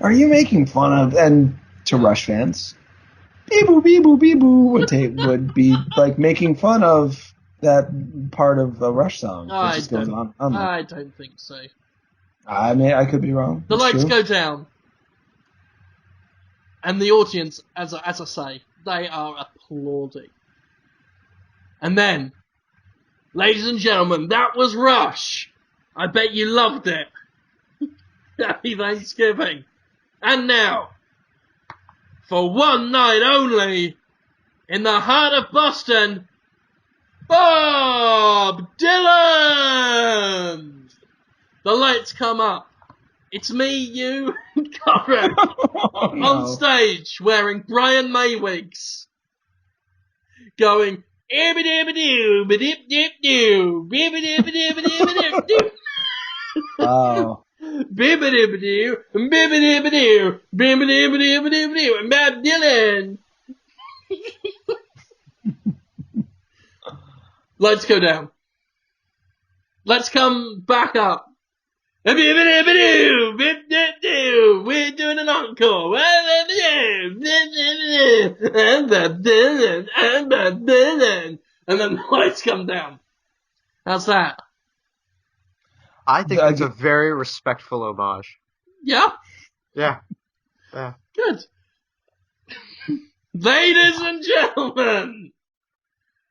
Are you making fun of, and to Rush fans, bee-boo, bee-boo, bee-boo would be like making fun of that part of the Rush song that just goes on. I don't think so. I mean, I could be wrong. The lights go down. And the audience, as I say, they are applauding. And then, ladies and gentlemen, that was Rush. I bet you loved it. Happy Thanksgiving. And now, for one night only, in the heart of Boston, Bob Dylan! The lights come up. It's me, you, and Conrad on stage wearing Brian May wigs. Going, "Ibba-dibba-doo, ba-dip-dip-doo, bibba-dibba-dibba-dibba-dip-doo." Oh. Bibba-dibba-doo, bibba-dibba-doo, bibba-dibba-dibba-dibba-doo, and Bob Dylan. Lights go down. Let's come back up. We're doing an encore. And then the lights come down. How's that? I think it's a very respectful homage. Yeah? Yeah. Yeah. Good. Ladies and gentlemen,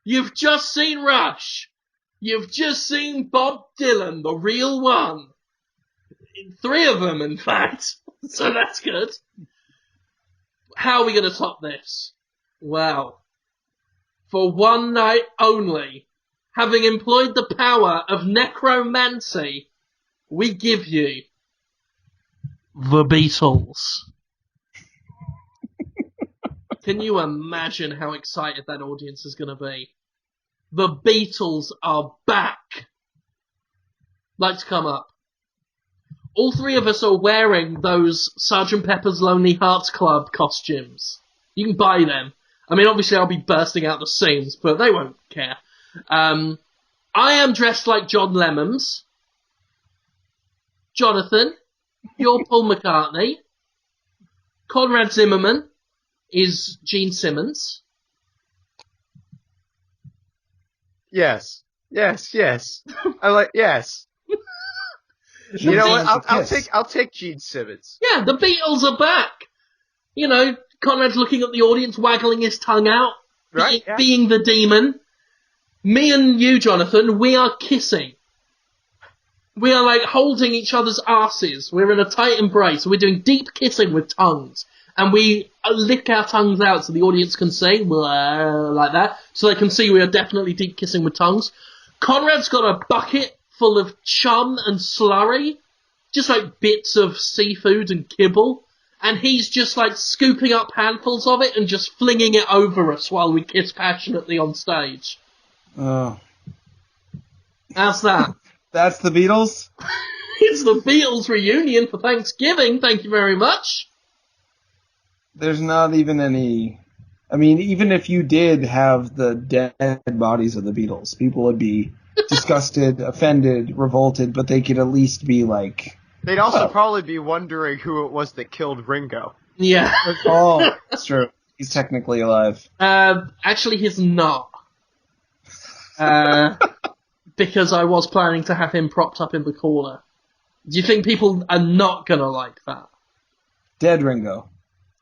you've just seen Rush. You've just seen Bob Dylan, the real one. 3 of them, in fact. So that's good. How are we going to top this? Well, for one night only, having employed the power of necromancy, we give you the Beatles. Can you imagine how excited that audience is going to be? The Beatles are back. Lights come up. All 3 of us are wearing those Sgt. Pepper's Lonely Hearts Club costumes. You can buy them. I mean, obviously I'll be bursting out the seams, but they won't care. I am dressed like John Lemmons. Jonathan, you're Paul McCartney. Conrad Zimmerman is Gene Simmons. Yes. Yes. Yes. You know what? I'll take Gene Simmons. Yeah, the Beatles are back. You know, Conrad's looking at the audience, waggling his tongue out, right? Being the demon. Me and you, Jonathan, we are kissing. We are like holding each other's arses. We're in a tight embrace. We're doing deep kissing with tongues. And we lick our tongues out so the audience can see, like that. So they can see we are definitely deep kissing with tongues. Conrad's got a bucket full of chum and slurry. Just like bits of seafood and kibble. And he's just like scooping up handfuls of it and just flinging it over us while we kiss passionately on stage. Oh. How's that? That's the Beatles? It's the Beatles reunion for Thanksgiving, thank you very much. There's not even any... I mean, even if you did have the dead bodies of the Beatles, people would be disgusted, offended, revolted, but they could at least be like... They'd also probably be wondering who it was that killed Ringo. Yeah. Oh, that's true. He's technically alive. Actually, he's not. Because I was planning to have him propped up in the corner. Do you think people are not gonna like that? Dead Ringo.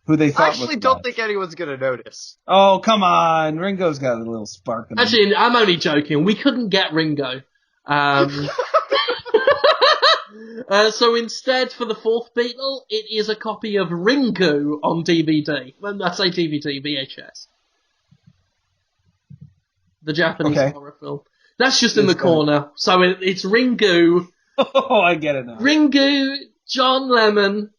Who they thought I actually don't think anyone's gonna notice. Oh, come on. Ringo's got a little spark in him. Actually, I'm only joking. We couldn't get Ringo. So instead, for the 4th Beatle, it is a copy of Ringu on DVD. When I say DVD, VHS. The Japanese horror film. That's just in the corner. So it's Ringu. Oh, I get it now. Ringu, John Lennon,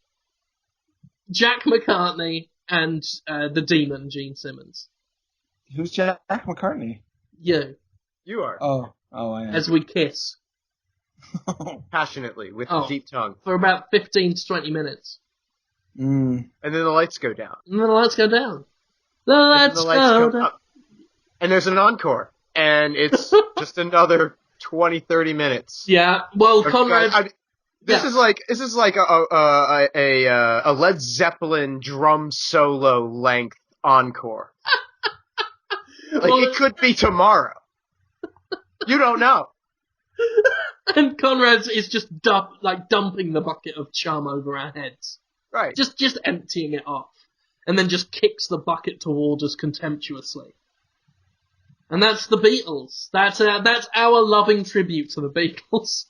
Jack McCartney, and the demon, Gene Simmons. Who's Jack McCartney? You. You are. Oh, I am. As we kiss. Passionately, with a deep tongue. For about 15 to 20 minutes. Mm. And then the lights go down. And then the lights go down. The lights go down. Up. And there's an encore. And it's just another 20, 30 minutes. Yeah, well, Conrad... This is like a Led Zeppelin drum solo length encore. It could be tomorrow. You don't know. And Conrad is just dumping the bucket of chum over our heads. Right. Just emptying it off. And then just kicks the bucket towards us contemptuously. And that's the Beatles. That's our loving tribute to the Beatles.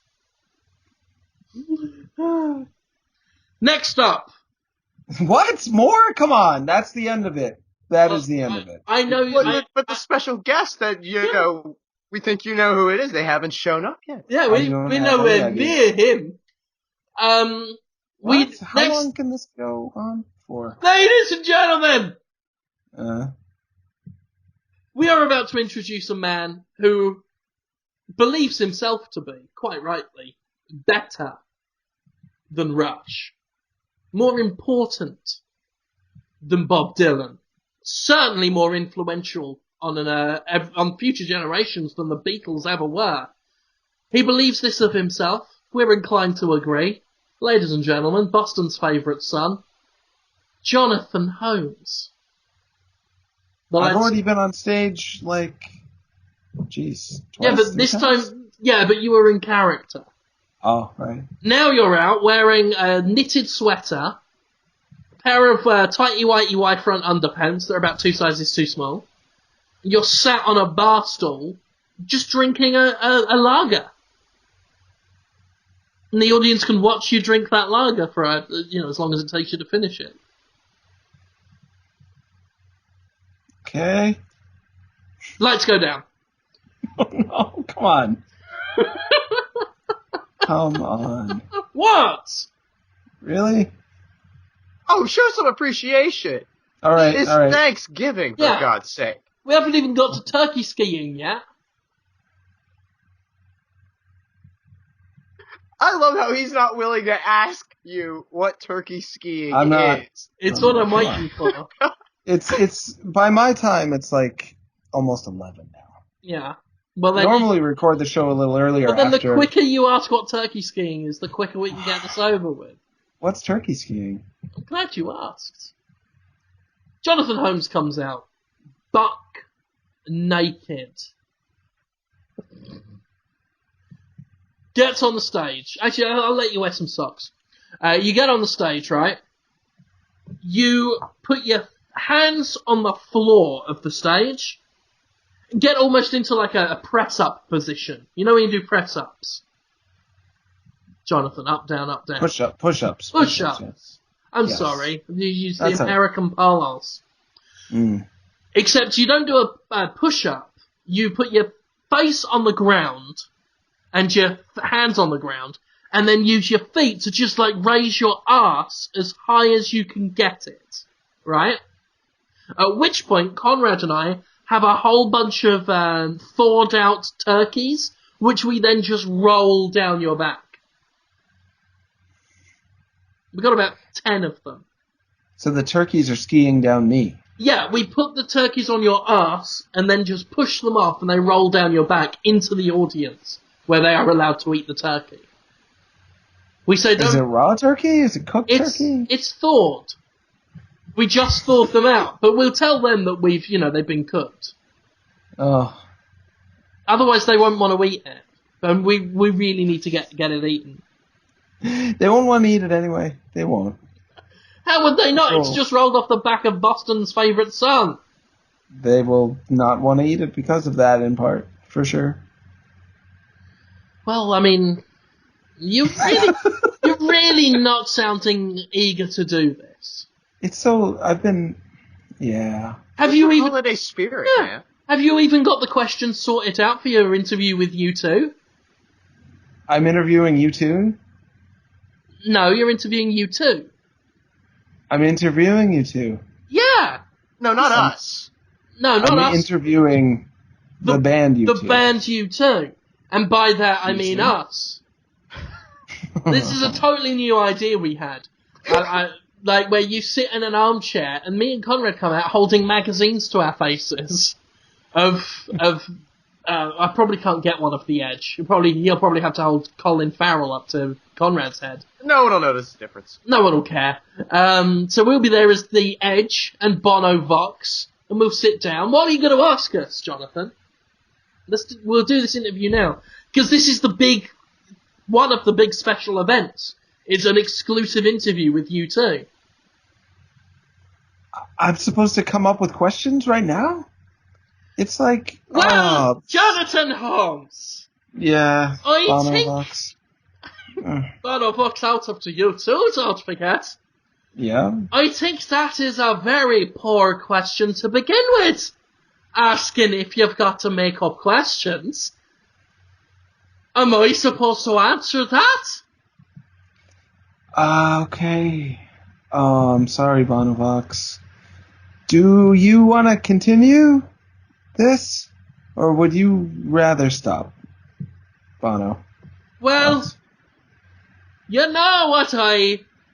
Next up. What? More? Come on. That's the end of it. That is the end of it. I know. But the special guest that you know, we think you know who it is. They haven't shown up yet. Yeah, we nowhere near him. How long can this go on for? Ladies and gentlemen, we are about to introduce a man who believes himself to be, quite rightly, better than Rush, more important than Bob Dylan, certainly more influential on future generations than the Beatles ever were. He believes this of himself. We're inclined to agree. Ladies and gentlemen, Boston's favourite son, Jonathan Holmes. I've already been on stage, twice, yeah, but this time, but you were in character. Oh, right. Now you're out wearing a knitted sweater, a pair of tighty-whitey wide front underpants that are about 2 sizes too small. You're sat on a bar stool, just drinking a lager. And the audience can watch you drink that lager for, as long as it takes you to finish it. Okay. Lights go down. Oh no, come on. Come on. What? Really? Oh, show some appreciation. All right, It's all right. Thanksgiving, for God's sake. We haven't even got to turkey skiing yet. I love how he's not willing to ask you what turkey skiing is. It's what I'm waiting for. It's by my time, it's like almost 11 now. Yeah. Well, then normally record the show a little earlier. But then after... the quicker you ask what turkey skiing is, the quicker we can get this over with. What's turkey skiing? I'm glad you asked. Jonathan Holmes comes out, buck naked. Gets on the stage. Actually, I'll let you wear some socks. You get on the stage, right? You put your hands on the floor of the stage. Get almost into like a press-up position. You know when you do press-ups? Jonathan, up, down, up, down. Push-ups. Push-ups. Yes. I'm sorry. You use the American parlance. Mm. Except you don't do a push-up. You put your face on the ground and your hands on the ground, and then use your feet to just like raise your ass as high as you can get it. Right? At which point, Conrad and I have a whole bunch of thawed out turkeys, which we then just roll down your back. We've got about 10 of them. So the turkeys are skiing down me. Yeah, we put the turkeys on your ass and then just push them off and they roll down your back into the audience where they are allowed to eat the turkey. We say, is it raw turkey? Is it cooked turkey? It's thawed. We just thawed them out, but we'll tell them that they've been cooked. Oh. Otherwise they won't want to eat it. And we really need to get it eaten. They won't want to eat it anyway. They won't. How would they not? It's just rolled off the back of Boston's favourite son. They will not want to eat it because of that, in part, for sure. Well, I mean, you're really not sounding eager to do this. It's so... Yeah. Have you even... holiday spirit, man. Have you even got the questions sorted out for your interview with U2? I'm interviewing U2? No, you're interviewing U2. I'm interviewing U2. Yeah. No, not us. No, not us. I'm interviewing the band U2. The band U2. And by that, I mean us. This is a totally new idea we had. Like where you sit in an armchair and me and Conrad come out holding magazines to our faces of I probably can't get one off the Edge. He'll probably have to hold Colin Farrell up to Conrad's head. No one will notice the difference. No one will care. So we'll be there as the Edge and Bono Vox, and we'll sit down. What are you going to ask us, Jonathan? We'll do this interview now, because this is one of the big special events. It's an exclusive interview with you two. I'm supposed to come up with questions right now? It's like... Well, Jonathan Holmes! Yeah, I think... Vox. Bono Vox out up to you too, don't forget. Yeah? I think that is a very poor question to begin with. Asking if you've got to make up questions. Am I supposed to answer that? Okay. I'm sorry, Bono Vox. Do you want to continue this? Or would you rather stop, Bono? Well, you know what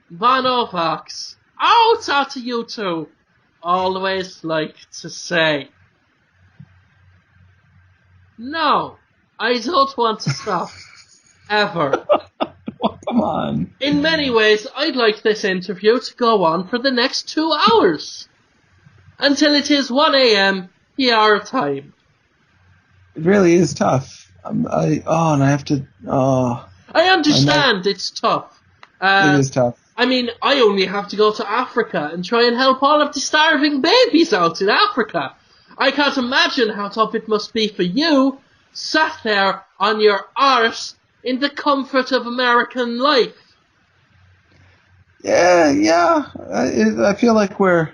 Bono Vox, out to you two, always like to say. No, I don't want to stop. Ever. Oh, come on. In many ways, I'd like this interview to go on for the next 2 hours. Until it is 1 a.m. your time. It really is tough. I understand it's tough. It is tough. I mean, I only have to go to Africa and try and help all of the starving babies out in Africa. I can't imagine how tough it must be for you, sat there on your arse in the comfort of American life. Yeah. I feel like what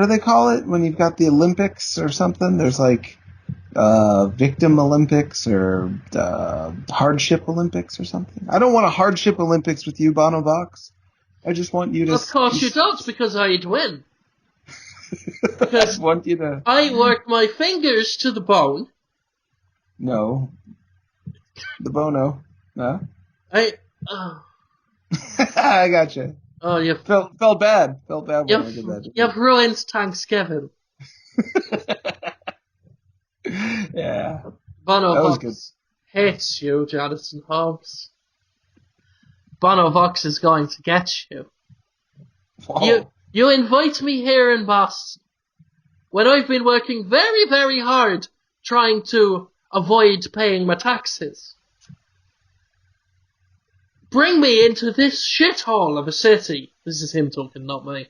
do they call it when you've got the Olympics or something? There's like victim Olympics or hardship Olympics or something. I don't want a hardship Olympics with you, Bono Vox. I just want you to... Of course you don't, because I'd win. Because I want you to... I work my fingers to the bone. No. The Bono. No? I gotcha. Oh, you felt bad. Felt bad when I did that. You've ruined Thanksgiving. Yeah. Bono That was Vox hates you, Jonathan Holmes. Bono Vox is going to get you. Whoa. You invite me here in Boston when I've been working very, very hard trying to avoid paying my taxes. Bring me into this shithole of a city. This is him talking, not me.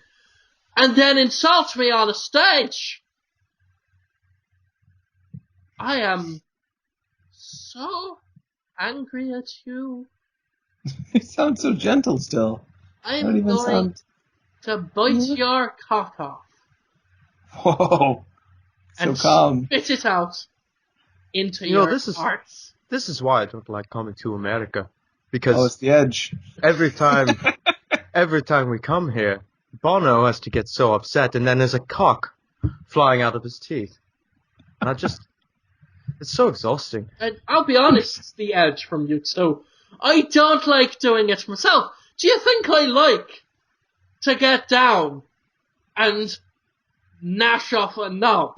And then insult me on a stage. I am so angry at you. You sound so gentle still. I'm going to bite your cock off. Whoa. And so calm. spit it out into your hearts. This is why I don't like coming to America. Because it's the Edge. Every time we come here, Bono has to get so upset, and then there's a cock flying out of his teeth. And it's so exhausting. And I'll be honest, it's the Edge from you two. I don't like doing it myself. Do you think I like to get down and gnash off a knob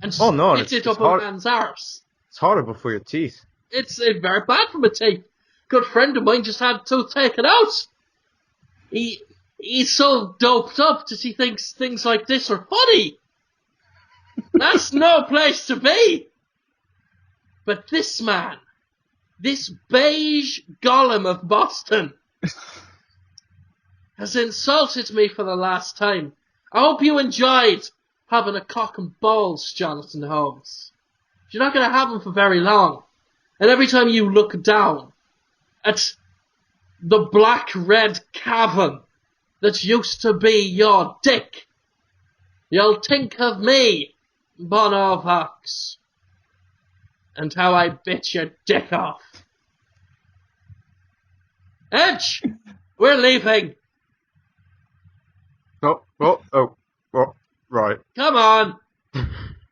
and spit it up a man's arse? It's horrible for your teeth. It's very bad for my teeth. Good friend of mine just had to take it out. He's so doped up that he thinks things like this are funny. That's no place to be. But this man, this beige golem of Boston, has insulted me for the last time. I hope you enjoyed having a cock and balls, Jonathan Holmes. You're not going to have them for very long. And every time you look down at the black-red cavern that used to be your dick, you'll think of me, Bono Vox, and how I bit your dick off. Edge, we're leaving. Oh, right. Come on.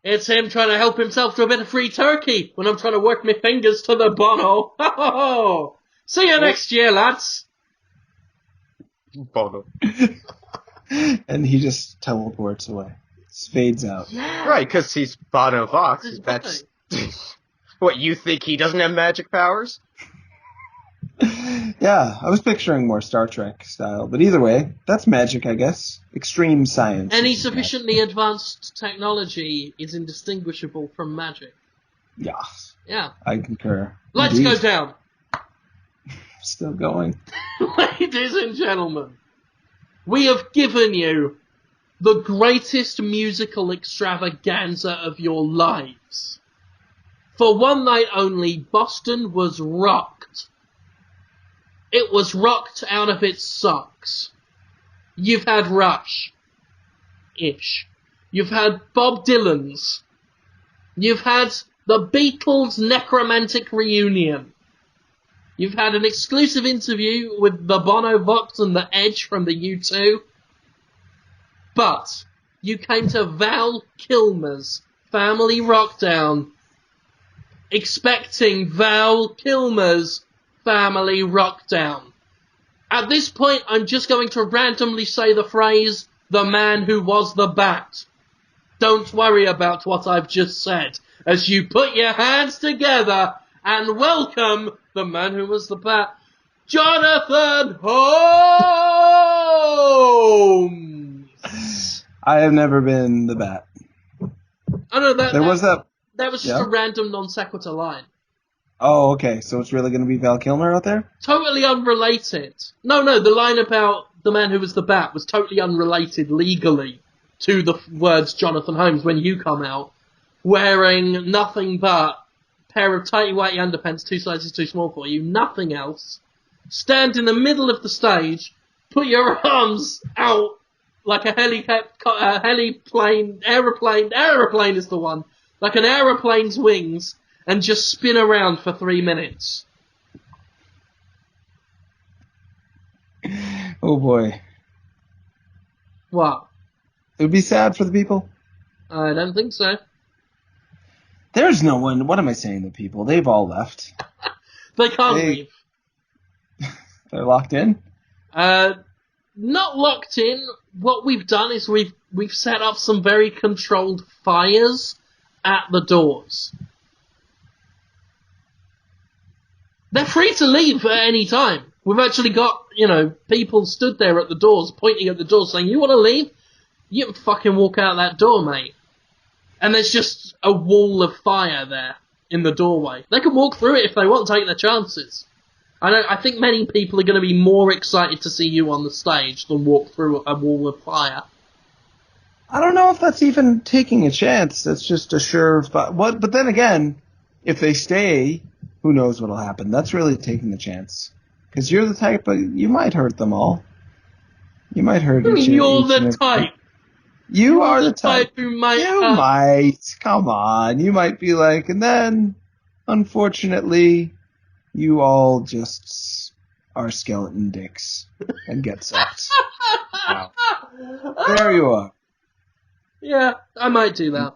It's him trying to help himself to a bit of free turkey when I'm trying to work my fingers to the Bono. See you next year, lads. Bono. And he just teleports away. Fades out. Yeah. Right, because he's Bono Vox. What, you think he doesn't have magic powers? Yeah, I was picturing more Star Trek style, but either way, that's magic, I guess. Extreme science. Any is sufficiently advanced technology is indistinguishable from magic. magic. Yeah, Yeah. I concur. Lights Indeed. go down. Still going. Ladies and gentlemen, we have given you the greatest musical extravaganza of your lives. For one night only, Boston was rocked. It was rocked out of its socks. You've had Rush-ish. You've had Bob Dylan's. You've had the Beatles' necromantic reunion. You've had an exclusive interview with the Bono Vox and the Edge from the U2. But you came to Val Kilmer's Family Rockdown expecting Val Kilmer's Family Rockdown. At this point, I'm just going to randomly say the phrase, the man who was the bat. Don't worry about what I've just said, as you put your hands together and welcome the man who was the bat, Jonathan Holmes! I have never been the bat. Oh no, There was that. that was just a random non sequitur line. Oh, okay. So it's really going to be Val Kilmer out there? Totally unrelated. No, the line about the man who was the bat was totally unrelated legally to the words Jonathan Holmes when you come out wearing nothing but a pair of tighty whitey underpants 2 sizes too small for you, nothing else. Stand in the middle of the stage, put your arms out like a aeroplane is the one, like an aeroplane's wings, and just spin around for 3 minutes. Oh boy. What? It would be sad for the people. I don't think so. There's no one. What am I saying to people? They've all left. They can't leave. They're locked in? Not locked in. What we've done is we've set up some very controlled fires at the doors. They're free to leave at any time. We've actually got, people stood there at the doors, pointing at the doors, saying, you want to leave? You can fucking walk out that door, mate. And there's just a wall of fire there in the doorway. They can walk through it if they want, take their chances. I think many people are going to be more excited to see you on the stage than walk through a wall of fire. I don't know if that's even taking a chance. That's just a sure... But then again, if they stay, who knows what'll happen. That's really taking the chance. Because you're the type of... You might hurt them all. You might hurt each You're the type. You are the type. Who might you might. Come on. You might be like, and then, unfortunately, you all just are skeleton dicks and get sucked. Wow. There you are. Yeah, I might do that.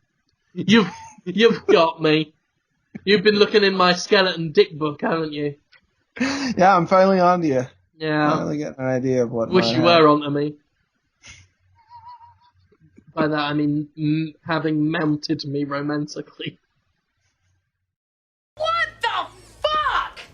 You've got me. You've been looking in my skeleton dick book, haven't you? Yeah, I'm finally on to you. Yeah. Finally getting an idea of what. Wish you were onto me. By that I mean having mounted me romantically.